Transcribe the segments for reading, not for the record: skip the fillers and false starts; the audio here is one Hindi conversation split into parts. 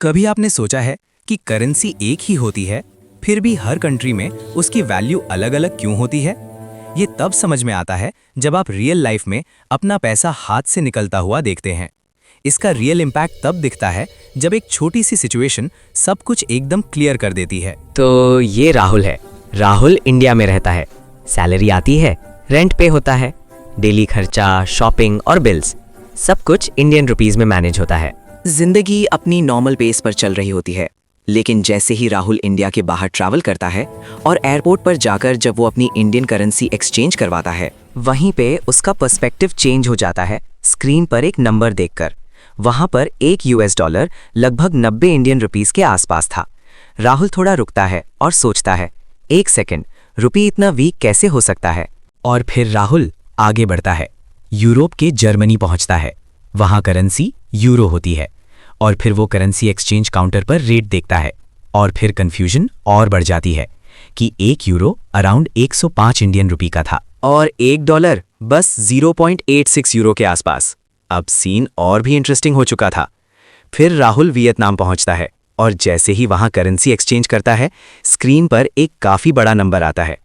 कभी आपने सोचा है कि करेंसी एक ही होती है, फिर भी हर कंट्री में उसकी वैल्यू अलग-अलग क्यों होती है? ये तब समझ में आता है जब आप रियल लाइफ में अपना पैसा हाथ से निकलता हुआ देखते हैं। इसका रियल इम्पैक्ट तब दिखता है जब एक छोटी सी सिचुएशन सब कुछ एकदम क्लियर कर देती है। तो ये राहुल है। राहुल इंडिया में रहता है, सैलरी आती है, रेंट पे होता है, डेली खर्चा, शॉपिंग और बिल्स सब कुछ इंडियन रुपीस में मैनेज होता है। जिंदगी अपनी नॉर्मल पेस पर चल रही होती है, लेकिन जैसे ही राहुल इंडिया के बाहर ट्रैवल करता है और एयरपोर्ट पर जाकर जब वो अपनी इंडियन करेंसी एक्सचेंज करवाता है, वहीं पे उसका पर्सपेक्टिव चेंज हो जाता है। स्क्रीन पर एक नंबर देखकर वहां पर $1 लगभग 90 इंडियन रुपीस के आसपास था। राहुल थोड़ा रुकता है और सोचता है, एक सेकेंड, रुपी इतना वीक कैसे हो सकता है? और फिर राहुल आगे बढ़ता है, यूरोप के जर्मनी पहुंचता है। वहां करेंसी यूरो होती है और फिर वो करेंसी एक्सचेंज काउंटर पर रेट देखता है और फिर कंफ्यूजन और बढ़ जाती है कि €1 अराउंड 105 इंडियन रुपी का था और $1 बस 0.86 यूरो के आसपास। अब सीन और भी इंटरेस्टिंग हो चुका था। फिर राहुल वियतनाम पहुंचता है और जैसे ही वहां करेंसी एक्सचेंज करता है, स्क्रीन पर एक काफी बड़ा नंबर आता है।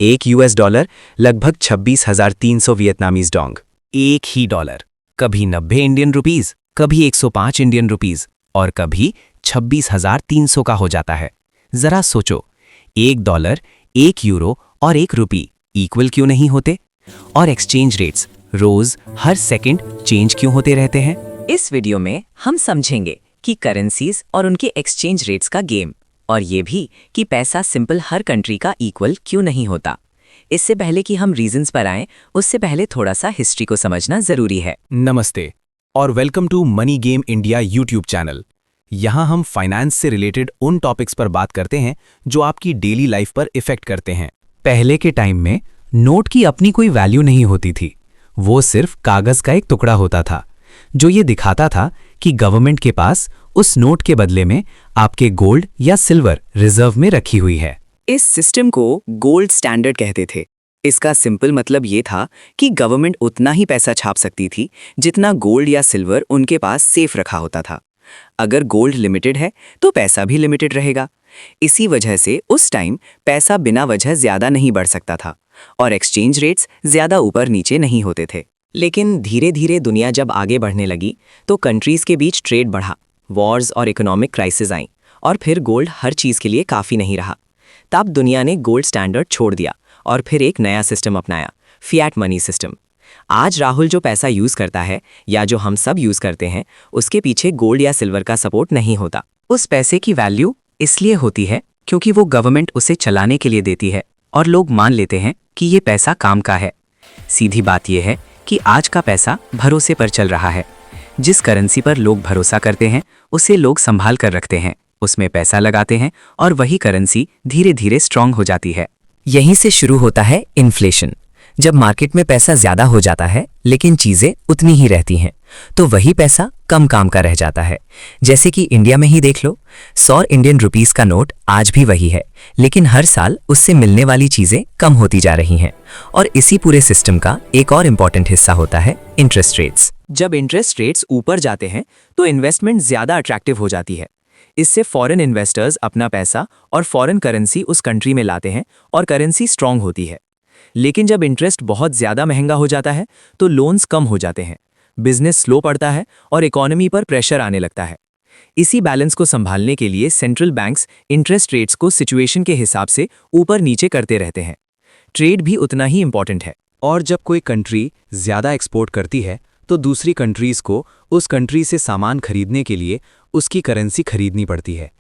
$1 लगभग 26,300 वियतनामीज डोंग। एक ही डॉलर, कभी 90 इंडियन रुपीज, कभी 105 इंडियन रुपीज और कभी 26,300 का हो जाता है। जरा सोचो, $1, €1 और ₹1 इक्वल क्यों नहीं होते? और एक्सचेंज रेट्स रोज हर सेकंड चेंज क्यों होते रहते हैं? इस वीडियो में हम समझेंगे कि करेंसीज और उनके एक्सचेंज रेट्स का गेम, और ये भी कि पैसा सिंपल हर कंट्री का इक्वल क्यों नहीं होता। इससे पहले कि हम रीजंस पर आएं, उससे पहले थोड़ा सा हिस्ट्री को समझना जरूरी है। नमस्ते और welcome to money game India YouTube channel. यहाँ हम फाइनेंस से रिलेटेड उन टॉपिक्स पर बात करते हैं जो आपकी डेली लाइफ पर इफेक्ट करते हैं। पहले के टाइम में नोट की अपनी कोई वैल्यू नहीं होती थी, वो सिर्फ कागज का एक टुकड़ा होता था जो ये दिखाता था कि गवर्नमेंट के पास उस नोट के बदले में आपके गोल्ड या सिल्वर रिजर्व में रखी हुई है। इस सिस्टम को गोल्ड स्टैंडर्ड कहते थे। इसका सिंपल मतलब ये था कि गवर्नमेंट उतना ही पैसा छाप सकती थी जितना गोल्ड या सिल्वर उनके पास सेफ रखा होता था। अगर गोल्ड लिमिटेड है तो पैसा भी लिमिटेड रहेगा। इसी वजह से उस टाइम पैसा बिना वजह ज्यादा नहीं बढ़ सकता था और एक्सचेंज रेट्स ज्यादा ऊपर नीचे नहीं होते थे। लेकिन धीरे धीरे दुनिया जब आगे बढ़ने लगी तो कंट्रीज के बीच ट्रेड बढ़ा, वॉर्स और इकोनॉमिक क्राइसिस आई और फिर गोल्ड हर चीज के लिए काफी नहीं रहा। तब दुनिया ने गोल्ड स्टैंडर्ड छोड़ दिया और फिर एक नया सिस्टम अपनाया, फिएट मनी सिस्टम। आज राहुल जो पैसा यूज करता है या जो हम सब यूज करते हैं, उसके पीछे गोल्ड या सिल्वर का सपोर्ट नहीं होता। उस पैसे की वैल्यू इसलिए होती है क्योंकि वो गवर्नमेंट उसे चलाने के लिए देती है और लोग मान लेते हैं कि ये पैसा काम का है। सीधी बात यह है कि आज का पैसा भरोसे पर चल रहा है। जिस करेंसी पर लोग भरोसा करते हैं उसे लोग संभाल कर रखते हैं, उसमें पैसा लगाते हैं और वही करेंसी धीरे धीरे स्ट्रांग हो जाती है। यहीं से शुरू होता है इन्फ्लेशन। जब मार्केट में पैसा ज्यादा हो जाता है लेकिन चीजें उतनी ही रहती हैं, तो वही पैसा कम काम का रह जाता है। जैसे कि इंडिया में ही देख लो, 100 इंडियन रुपीस का नोट आज भी वही है, लेकिन हर साल उससे मिलने वाली चीजें कम होती जा रही हैं। और इसी पूरे सिस्टम का एक और इम्पॉर्टेंट हिस्सा होता है इंटरेस्ट रेट्स। जब इंटरेस्ट रेट्स ऊपर जाते हैं तो इन्वेस्टमेंट ज्यादा अट्रैक्टिव हो जाती है। इससे फॉरेन इन्वेस्टर्स अपना पैसा और फॉरेन करेंसी उस कंट्री में लाते हैं और करेंसी स्ट्रांग होती है। लेकिन जब इंटरेस्ट बहुत ज्यादा महंगा हो जाता है तो लोन्स कम हो जाते हैं, बिजनेस स्लो पड़ता है और इकोनॉमी पर प्रेशर आने लगता है। इसी बैलेंस को संभालने के लिए सेंट्रल बैंक्स इंटरेस्ट रेट्स को सिचुएशन के हिसाब से ऊपर नीचे करते रहते हैं। ट्रेड भी उतना ही इंपॉर्टेंट है। और जब कोई कंट्री ज्यादा एक्सपोर्ट करती है तो दूसरी कंट्रीज को उस कंट्री से सामान खरीदने के लिए उसकी करेंसी खरीदनी पड़ती है।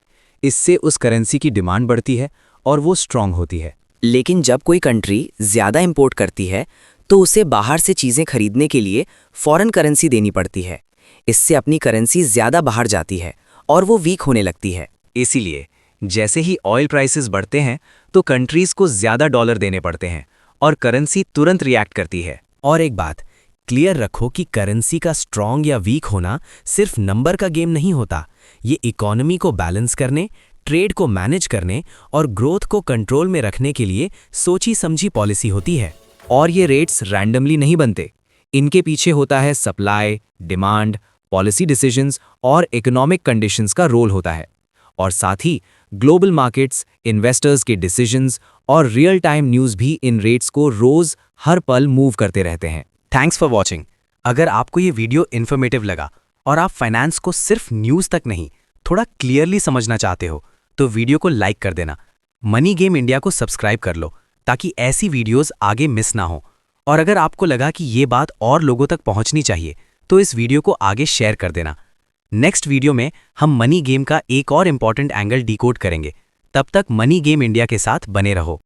इससे उस करेंसी की डिमांड बढ़ती है और वो स्ट्रांग होती है। लेकिन जब कोई कंट्री ज्यादा इंपोर्ट करती है तो उसे बाहर से चीजें खरीदने के लिए फॉरेन करेंसी देनी पड़ती है। इससे अपनी करेंसी ज्यादा बाहर जाती है और वो वीक होने लगती है। इसीलिए जैसे ही ऑयल प्राइसेस बढ़ते हैं तो कंट्रीज को ज्यादा डॉलर देने पड़ते हैं और करेंसी तुरंत रिएक्ट करती है। और एक बात क्लियर रखो कि करेंसी का स्ट्रांग या वीक होना सिर्फ नंबर का गेम नहीं होता। ये इकोनॉमी को बैलेंस करने, ट्रेड को मैनेज करने और ग्रोथ को कंट्रोल में रखने के लिए सोची समझी पॉलिसी होती है। और ये रेट्स रैंडमली नहीं बनते, इनके पीछे होता है सप्लाई, डिमांड, पॉलिसी डिसीजंस और इकोनॉमिक कंडीशंस का रोल होता है। और साथ ही ग्लोबल मार्केट्स, इन्वेस्टर्स के डिसीजंस और रियल टाइम न्यूज़ भी इन रेट्स को रोज हर पल मूव करते रहते हैं। Thanks for watching. अगर आपको ये वीडियो इन्फॉर्मेटिव लगा और आप फाइनेंस को सिर्फ न्यूज़ तक नहीं, थोड़ा क्लियरली समझना चाहते हो, तो वीडियो को लाइक कर देना। मनी गेम इंडिया को सब्सक्राइब कर लो ताकि ऐसी वीडियोस आगे मिस ना हो। और अगर आपको लगा कि ये बात और लोगों तक पहुंचनी चाहिए, तो इस वीडियो को आगे शेयर कर देना। नेक्स्ट वीडियो में हम मनी गेम का एक और इंपॉर्टेंट एंगल डिकोड करेंगे। तब तक मनी गेम इंडिया के साथ बने रहो।